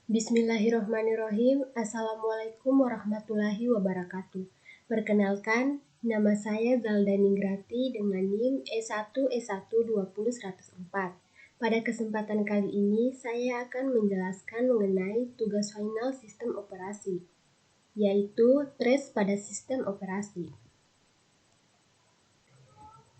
Bismillahirrohmanirrohim. Assalamualaikum warahmatullahi wabarakatuh. Perkenalkan, nama saya Zalda Ninggrati dengan NIM E1E120-104. Pada kesempatan kali ini, saya akan menjelaskan mengenai tugas final sistem operasi, yaitu trace pada sistem operasi.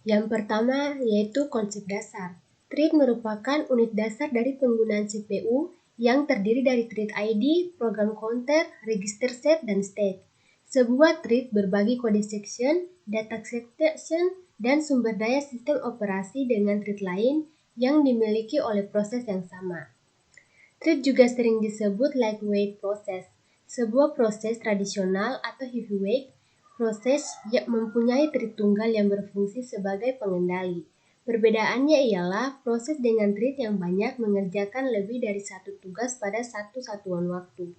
Yang pertama yaitu konsep dasar. Thread merupakan unit dasar dari penggunaan CPU yang terdiri dari thread ID, program counter, register set, dan state. Sebuah thread berbagi kode section, data section, dan sumber daya sistem operasi dengan thread lain yang dimiliki oleh proses yang sama. Thread juga sering disebut lightweight process, sebuah proses tradisional atau heavyweight proses yang mempunyai thread tunggal yang berfungsi sebagai pengendali. Perbedaannya ialah proses dengan thread yang banyak mengerjakan lebih dari satu tugas pada satu satuan waktu.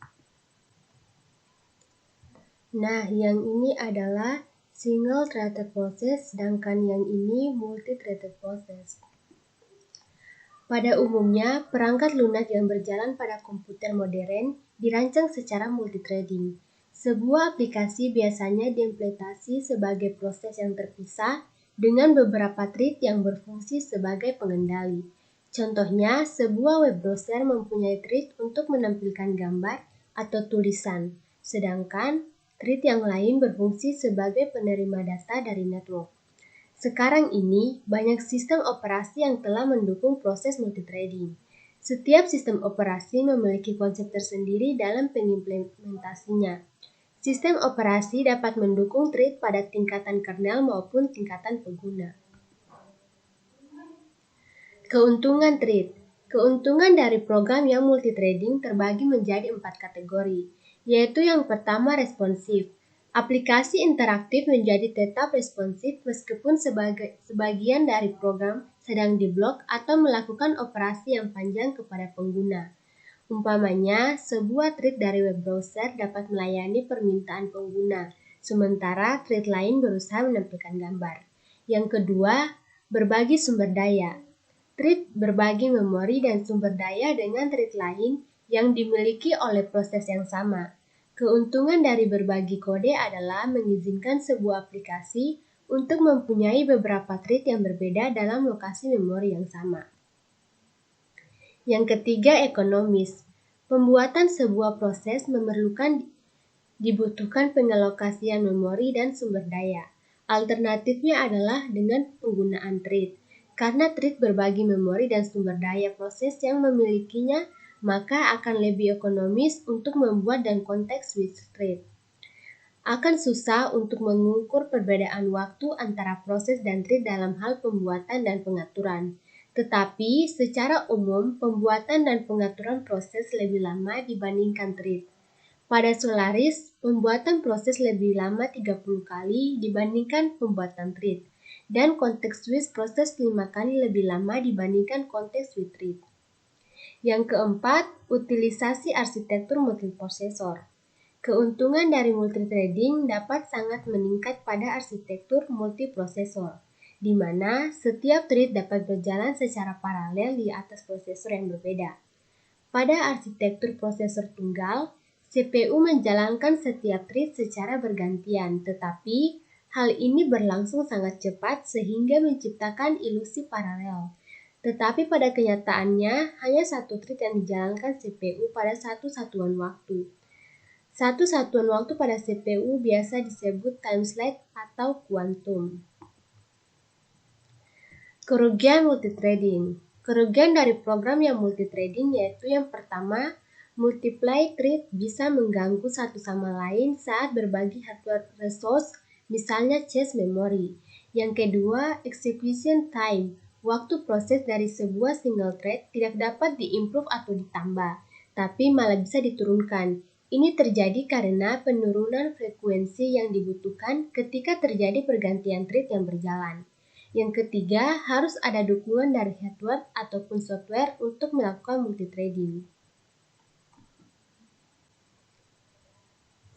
Nah, yang ini adalah single-threaded process, sedangkan yang ini multi-threaded process. Pada umumnya, perangkat lunak yang berjalan pada komputer modern dirancang secara multithreading. Sebuah aplikasi biasanya diimplementasi sebagai proses yang terpisah dengan beberapa thread yang berfungsi sebagai pengendali. Contohnya, sebuah web browser mempunyai thread untuk menampilkan gambar atau tulisan, sedangkan thread yang lain berfungsi sebagai penerima data dari network. Sekarang ini, banyak sistem operasi yang telah mendukung proses multithreading. Setiap sistem operasi memiliki konsep tersendiri dalam pengimplementasinya. Sistem operasi dapat mendukung thread pada tingkatan kernel maupun tingkatan pengguna. Keuntungan thread. Keuntungan dari program yang multithreading terbagi menjadi 4 kategori, yaitu yang pertama responsif. Aplikasi interaktif menjadi tetap responsif meskipun sebagian dari program sedang diblok atau melakukan operasi yang panjang kepada pengguna. Umpamanya, sebuah thread dari web browser dapat melayani permintaan pengguna, sementara thread lain berusaha menampilkan gambar. Yang kedua, berbagi sumber daya. Thread berbagi memori dan sumber daya dengan thread lain yang dimiliki oleh proses yang sama. Keuntungan dari berbagi kode adalah mengizinkan sebuah aplikasi untuk mempunyai beberapa thread yang berbeda dalam lokasi memori yang sama. Yang ketiga, ekonomis. Pembuatan sebuah proses dibutuhkan pengalokasian memori dan sumber daya. Alternatifnya adalah dengan penggunaan thread. Karena thread berbagi memori dan sumber daya proses yang memilikinya, maka akan lebih ekonomis untuk membuat dan konteks switch thread. Akan susah untuk mengukur perbedaan waktu antara proses dan thread dalam hal pembuatan dan pengaturan. Tetapi, secara umum, pembuatan dan pengaturan proses lebih lama dibandingkan thread. Pada Solaris, pembuatan proses lebih lama 30 kali dibandingkan pembuatan thread, dan konteks switch proses 5 kali lebih lama dibandingkan konteks switch thread. Yang keempat, utilisasi arsitektur multiprosesor. Keuntungan dari multithreading dapat sangat meningkat pada arsitektur multiprosesor, di mana setiap thread dapat berjalan secara paralel di atas prosesor yang berbeda. Pada arsitektur prosesor tunggal, CPU menjalankan setiap thread secara bergantian, tetapi hal ini berlangsung sangat cepat sehingga menciptakan ilusi paralel. Tetapi pada kenyataannya, hanya satu thread yang dijalankan CPU pada satu satuan waktu. Satu satuan waktu pada CPU biasa disebut time slide atau kuantum. Kerugian multithreading. Kerugian dari program yang multithreading yaitu yang pertama, multiply thread bisa mengganggu satu sama lain saat berbagi hardware resource, misalnya cache memori. Yang kedua, execution time. Waktu proses dari sebuah single thread tidak dapat diimprove atau ditambah, tapi malah bisa diturunkan. Ini terjadi karena penurunan frekuensi yang dibutuhkan ketika terjadi pergantian thread yang berjalan. Yang ketiga, harus ada dukungan dari hardware ataupun software untuk melakukan multithreading.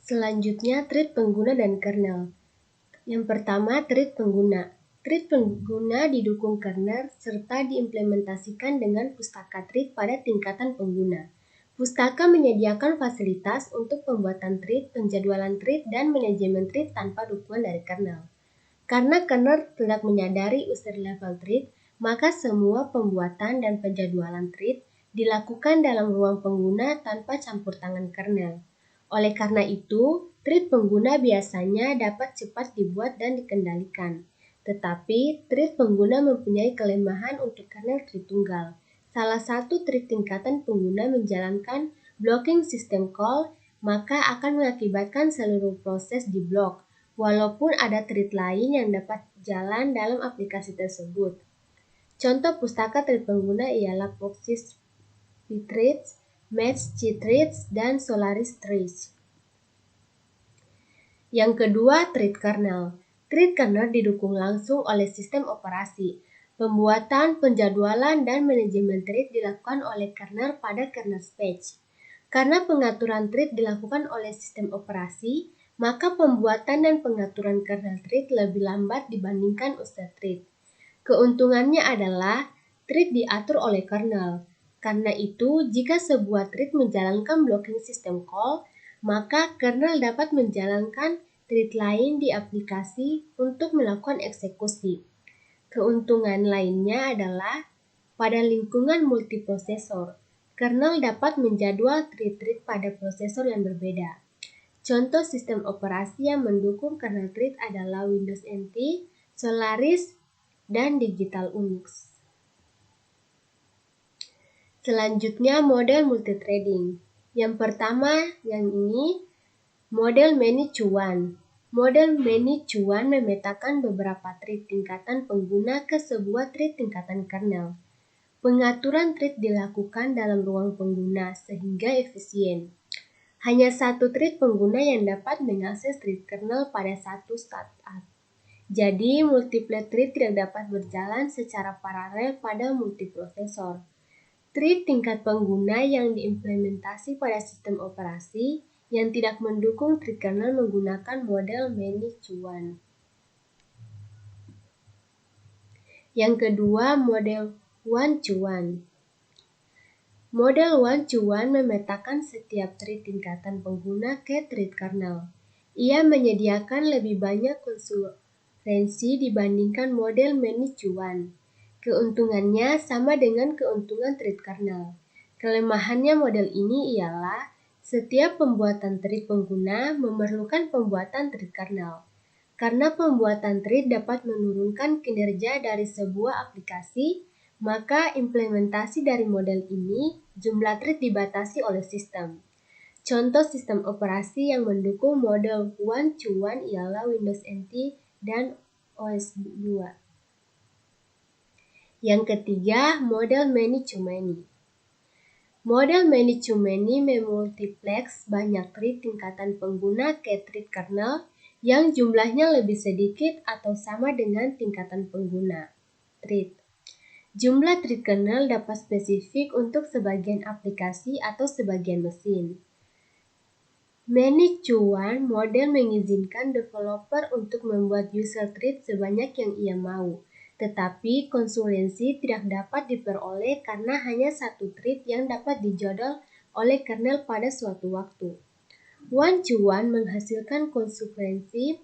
Selanjutnya, thread pengguna dan kernel. Yang pertama, thread pengguna. Thread pengguna didukung kernel serta diimplementasikan dengan pustaka thread pada tingkatan pengguna. Pustaka menyediakan fasilitas untuk pembuatan thread, penjadwalan thread, dan manajemen thread tanpa dukungan dari kernel. Karena kernel tidak menyadari user level thread, maka semua pembuatan dan penjadwalan thread dilakukan dalam ruang pengguna tanpa campur tangan kernel. Oleh karena itu, thread pengguna biasanya dapat cepat dibuat dan dikendalikan. Tetapi, thread pengguna mempunyai kelemahan untuk kernel thread tunggal. Salah satu thread tingkatan pengguna menjalankan blocking system call, maka akan mengakibatkan seluruh proses diblok, walaupun ada thread lain yang dapat jalan dalam aplikasi tersebut. Contoh pustaka thread pengguna ialah Proxys pthreads, Match Threads, dan Solaris Threads. Yang kedua, thread kernel. Thread kernel didukung langsung oleh sistem operasi. Pembuatan, penjadwalan, dan manajemen thread dilakukan oleh kernel pada kernel space. Karena pengaturan thread dilakukan oleh sistem operasi, maka pembuatan dan pengaturan kernel thread lebih lambat dibandingkan user thread. Keuntungannya adalah thread diatur oleh kernel. Karena itu, jika sebuah thread menjalankan blocking system call, maka kernel dapat menjalankan thread lain di aplikasi untuk melakukan eksekusi. Keuntungan lainnya adalah pada lingkungan multiprosesor, kernel dapat menjadwal thread-thread pada prosesor yang berbeda. Contoh sistem operasi yang mendukung kernel thread adalah Windows NT, Solaris, dan Digital Unix. Selanjutnya, model multithreading. Yang pertama, yang ini, model many to one. Model many to one memetakan beberapa thread tingkatan pengguna ke sebuah thread tingkatan kernel. Pengaturan thread dilakukan dalam ruang pengguna sehingga efisien. Hanya satu thread pengguna yang dapat mengakses thread kernel pada satu startup. Jadi, multiple thread tidak dapat berjalan secara paralel pada multiprosesor. Thread tingkat pengguna yang diimplementasi pada sistem operasi yang tidak mendukung thread kernel menggunakan model many to one. Yang kedua, model one to one. Model one to one memetakan setiap thread tingkatan pengguna ke thread kernel. Ia menyediakan lebih banyak konsultansi dibandingkan model many to one. Keuntungannya sama dengan keuntungan thread kernel. Kelemahannya model ini ialah setiap pembuatan thread pengguna memerlukan pembuatan thread kernel. Karena pembuatan thread dapat menurunkan kinerja dari sebuah aplikasi, maka implementasi dari model ini jumlah thread dibatasi oleh sistem. Contoh sistem operasi yang mendukung model one to one ialah Windows NT dan OS 2. Yang ketiga, model many to many. Model many to many memultiplex banyak thread tingkatan pengguna ke thread kernel yang jumlahnya lebih sedikit atau sama dengan tingkatan pengguna thread. Jumlah thread kernel dapat spesifik untuk sebagian aplikasi atau sebagian mesin. Many to one model mengizinkan developer untuk membuat user thread sebanyak yang ia mau. Tetapi konsulensi tidak dapat diperoleh karena hanya satu thread yang dapat dijadwal oleh kernel pada suatu waktu. One to one menghasilkan konsulensi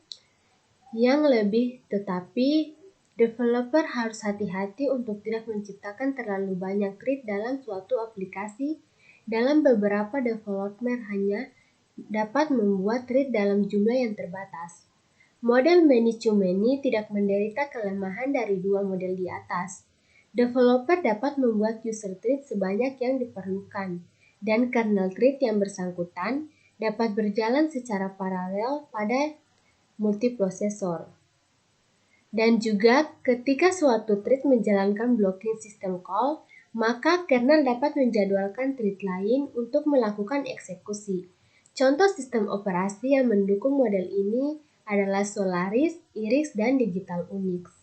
yang lebih, tetapi developer harus hati-hati untuk tidak menciptakan terlalu banyak thread dalam suatu aplikasi. Dalam beberapa developer hanya dapat membuat thread dalam jumlah yang terbatas. Model many to many tidak menderita kelemahan dari dua model di atas. Developer dapat membuat user thread sebanyak yang diperlukan, dan kernel thread yang bersangkutan dapat berjalan secara paralel pada multiprosesor. Dan juga ketika suatu thread menjalankan blocking system call, maka kernel dapat menjadwalkan thread lain untuk melakukan eksekusi. Contoh sistem operasi yang mendukung model ini adalah Solaris, Iris, dan Digital Unix.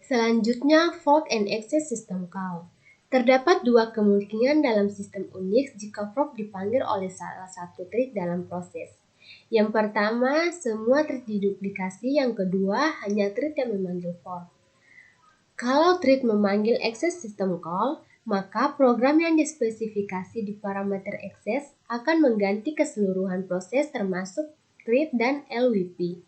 Selanjutnya, fork and access system call. Terdapat dua kemungkinan dalam sistem Unix jika fork dipanggil oleh salah satu thread dalam proses. Yang pertama, semua thread diduplikasi. Yang kedua, hanya thread yang memanggil fork. Kalau thread memanggil access system call, maka program yang dispesifikasi di parameter access akan mengganti keseluruhan proses termasuk thread dan LWP.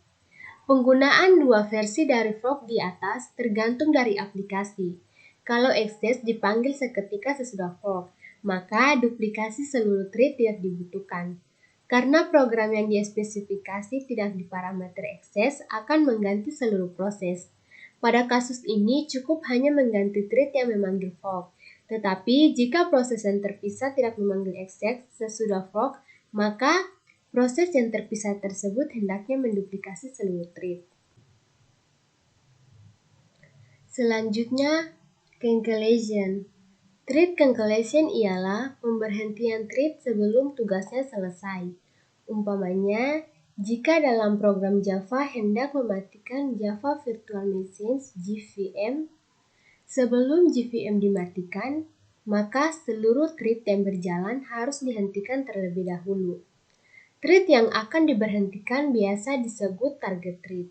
Penggunaan dua versi dari fork di atas tergantung dari aplikasi. Kalau access dipanggil seketika sesudah fork, maka duplikasi seluruh thread tidak dibutuhkan. Karena program yang dispesifikasi tidak di parameter access akan mengganti seluruh proses. Pada kasus ini cukup hanya mengganti thread yang memanggil fork. Tetapi jika proses yang terpisah tidak memanggil access sesudah fork, maka proses yang terpisah tersebut hendaknya menduplikasi seluruh thread. Selanjutnya, cancellation. Thread cancellation ialah pemberhentian thread sebelum tugasnya selesai. Umpamanya, jika dalam program Java hendak mematikan Java Virtual Machines (JVM), sebelum JVM dimatikan, maka seluruh thread yang berjalan harus dihentikan terlebih dahulu. Thread yang akan diberhentikan biasa disebut target thread.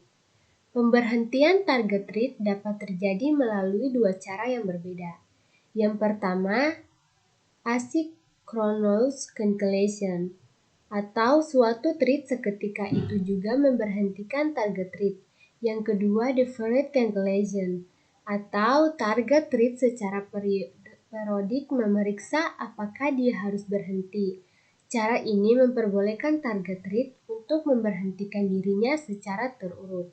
Pemberhentian target thread dapat terjadi melalui dua cara yang berbeda. Yang pertama, asynchronous cancellation, atau suatu thread seketika itu juga memberhentikan target thread. Yang kedua, deferred cancellation, atau target thread secara periodik memeriksa apakah dia harus berhenti. Cara ini memperbolehkan target thread untuk memberhentikan dirinya secara terurut.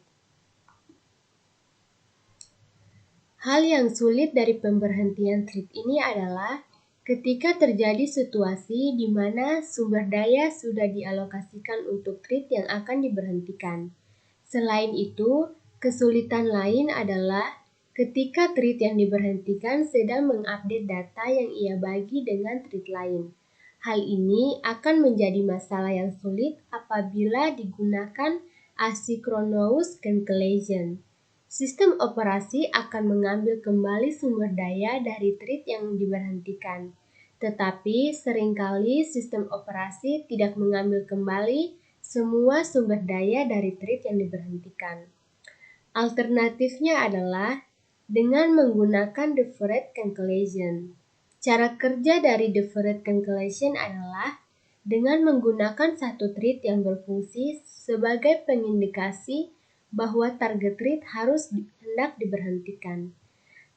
Hal yang sulit dari pemberhentian thread ini adalah ketika terjadi situasi di mana sumber daya sudah dialokasikan untuk thread yang akan diberhentikan. Selain itu, kesulitan lain adalah ketika thread yang diberhentikan sedang mengupdate data yang ia bagi dengan thread lain. Hal ini akan menjadi masalah yang sulit apabila digunakan asynchronous cancellation. Sistem operasi akan mengambil kembali sumber daya dari thread yang diberhentikan. Tetapi seringkali sistem operasi tidak mengambil kembali semua sumber daya dari thread yang diberhentikan. Alternatifnya adalah dengan menggunakan deferred cancellation. Cara kerja dari deferred cancellation adalah dengan menggunakan satu thread yang berfungsi sebagai pengindikasi bahwa target thread harus hendak diberhentikan.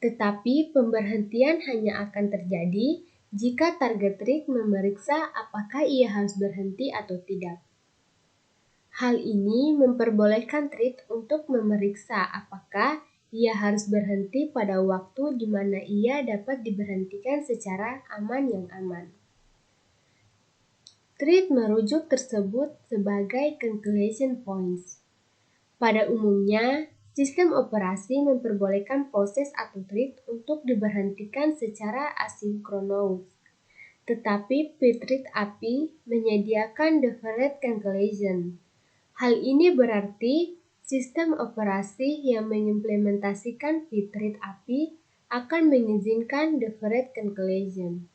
Tetapi pemberhentian hanya akan terjadi jika target thread memeriksa apakah ia harus berhenti atau tidak. Hal ini memperbolehkan thread untuk memeriksa apakah ia harus berhenti pada waktu di mana ia dapat diberhentikan secara aman yang aman. Thread merujuk tersebut sebagai cancellation points. Pada umumnya, sistem operasi memperbolehkan proses atau thread untuk diberhentikan secara asinkronous. Tetapi pthread API menyediakan deferred cancellation. Hal ini berarti sistem operasi yang mengimplementasikan pthread API akan mengizinkan deferred cancellation.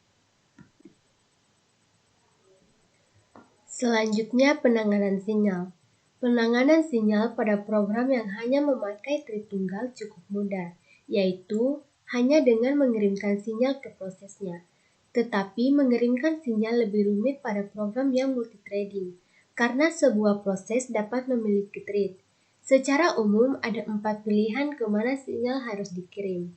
Selanjutnya, penanganan sinyal. Penanganan sinyal pada program yang hanya memakai thread tunggal cukup mudah, yaitu hanya dengan mengirimkan sinyal ke prosesnya. Tetapi mengirimkan sinyal lebih rumit pada program yang multithreading, karena sebuah proses dapat memiliki thread. Secara umum ada 4 pilihan kemana sinyal harus dikirim.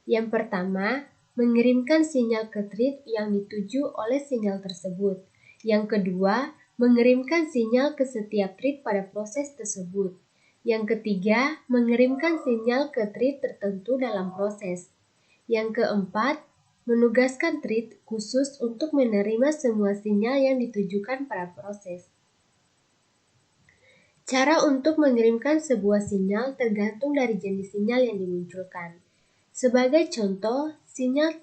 Yang pertama, mengirimkan sinyal ke thread yang dituju oleh sinyal tersebut. Yang kedua, mengirimkan sinyal ke setiap thread pada proses tersebut. Yang ketiga, mengirimkan sinyal ke thread tertentu dalam proses. Yang keempat, menugaskan thread khusus untuk menerima semua sinyal yang ditujukan pada proses. Cara untuk mengirimkan sebuah sinyal tergantung dari jenis sinyal yang dimunculkan. Sebagai contoh, sinyal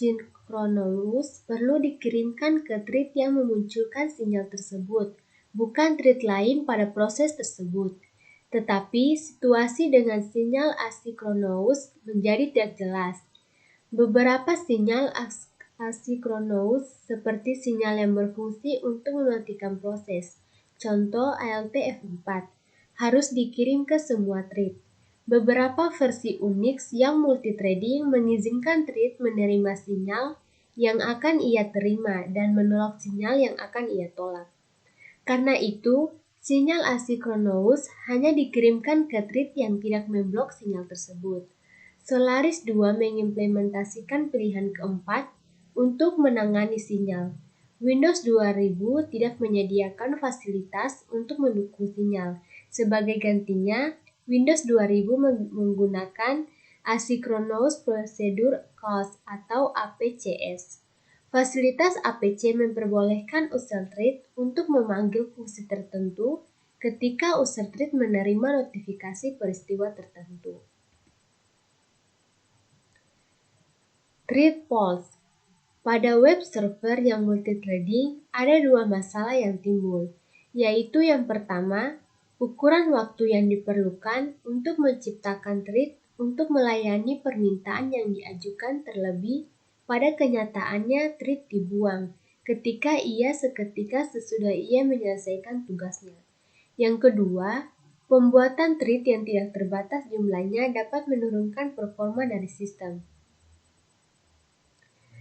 sinkronous perlu dikirimkan ke thread yang memunculkan sinyal tersebut, bukan thread lain pada proses tersebut. Tetapi situasi dengan sinyal asinkronous menjadi tidak jelas. Beberapa sinyal asinkronous seperti sinyal yang berfungsi untuk mematikan proses, contoh ALT F4, harus dikirim ke semua thread. Beberapa versi Unix yang multithreading mengizinkan thread menerima sinyal yang akan ia terima dan menolak sinyal yang akan ia tolak. Karena itu, sinyal asinkronous hanya dikirimkan ke thread yang tidak memblok sinyal tersebut. Solaris 2 mengimplementasikan pilihan keempat untuk menangani sinyal. Windows 2000 tidak menyediakan fasilitas untuk mendukung sinyal. Sebagai gantinya, Windows 2000 menggunakan Asynchronous Procedure Calls atau APCS. Fasilitas APC memperbolehkan user thread untuk memanggil fungsi tertentu ketika user thread menerima notifikasi peristiwa tertentu. Thread pulse. Pada web server yang multithreading, ada dua masalah yang timbul, yaitu yang pertama, ukuran waktu yang diperlukan untuk menciptakan thread untuk melayani permintaan yang diajukan terlebih pada kenyataannya thread dibuang seketika sesudah ia menyelesaikan tugasnya. Yang kedua, pembuatan thread yang tidak terbatas jumlahnya dapat menurunkan performa dari sistem.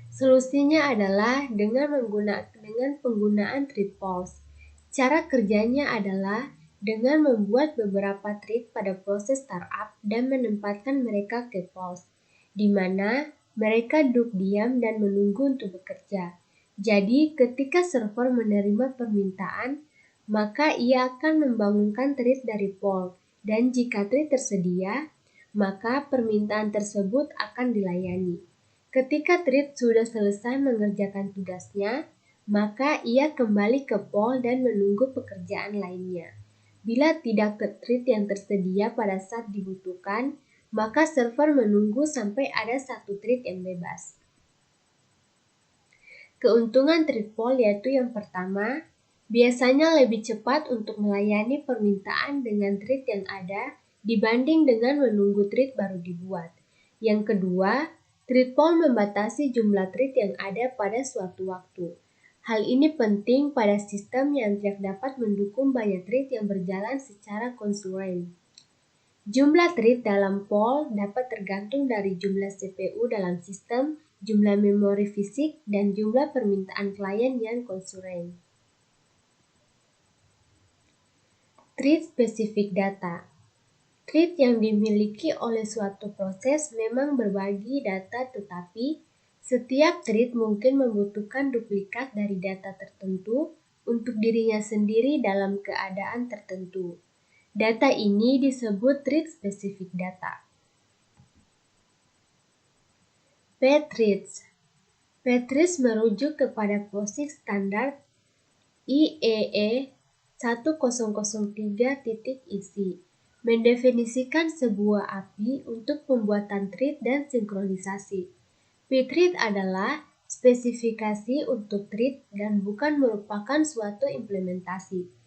Solusinya adalah dengan penggunaan thread pulse. Cara kerjanya adalah dengan membuat beberapa thread pada proses startup dan menempatkan mereka ke pulse, di mana mereka duduk diam dan menunggu untuk bekerja. Jadi, ketika server menerima permintaan, maka ia akan membangunkan thread dari pool, dan jika thread tersedia, maka permintaan tersebut akan dilayani. Ketika thread sudah selesai mengerjakan tugasnya, maka ia kembali ke pool dan menunggu pekerjaan lainnya. Bila tidak thread yang tersedia pada saat dibutuhkan, maka server menunggu sampai ada satu thread yang bebas. Keuntungan thread pool yaitu yang pertama, biasanya lebih cepat untuk melayani permintaan dengan thread yang ada dibanding dengan menunggu thread baru dibuat. Yang kedua, thread pool membatasi jumlah thread yang ada pada suatu waktu. Hal ini penting pada sistem yang tidak dapat mendukung banyak thread yang berjalan secara konsekuen. Jumlah thread dalam pool dapat tergantung dari jumlah CPU dalam sistem, jumlah memori fisik, dan jumlah permintaan klien yang konsulen. Thread Specific Data. Thread yang dimiliki oleh suatu proses memang berbagi data, tetapi setiap thread mungkin membutuhkan duplikat dari data tertentu untuk dirinya sendiri dalam keadaan tertentu. Data ini disebut thread specific data. Pthreads. Pthreads merujuk kepada POSIX standar IEEE 1003.isi, mendefinisikan sebuah API untuk pembuatan thread dan sinkronisasi. Pthread adalah spesifikasi untuk thread dan bukan merupakan suatu implementasi.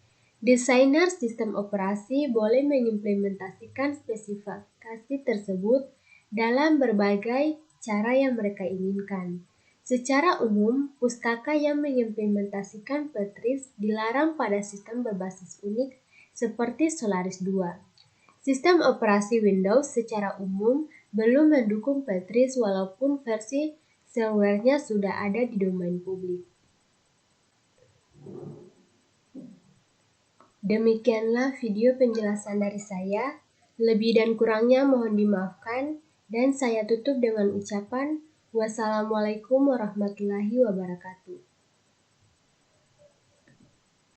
Desainer sistem operasi boleh mengimplementasikan spesifikasi tersebut dalam berbagai cara yang mereka inginkan. Secara umum, pustaka yang mengimplementasikan Pthreads dilarang pada sistem berbasis Unix seperti Solaris 2. Sistem operasi Windows secara umum belum mendukung Pthreads walaupun versi shareware-nya sudah ada di domain publik. Demikianlah video penjelasan dari saya. Lebih dan kurangnya mohon dimaafkan, dan saya tutup dengan ucapan wassalamualaikum warahmatullahi wabarakatuh.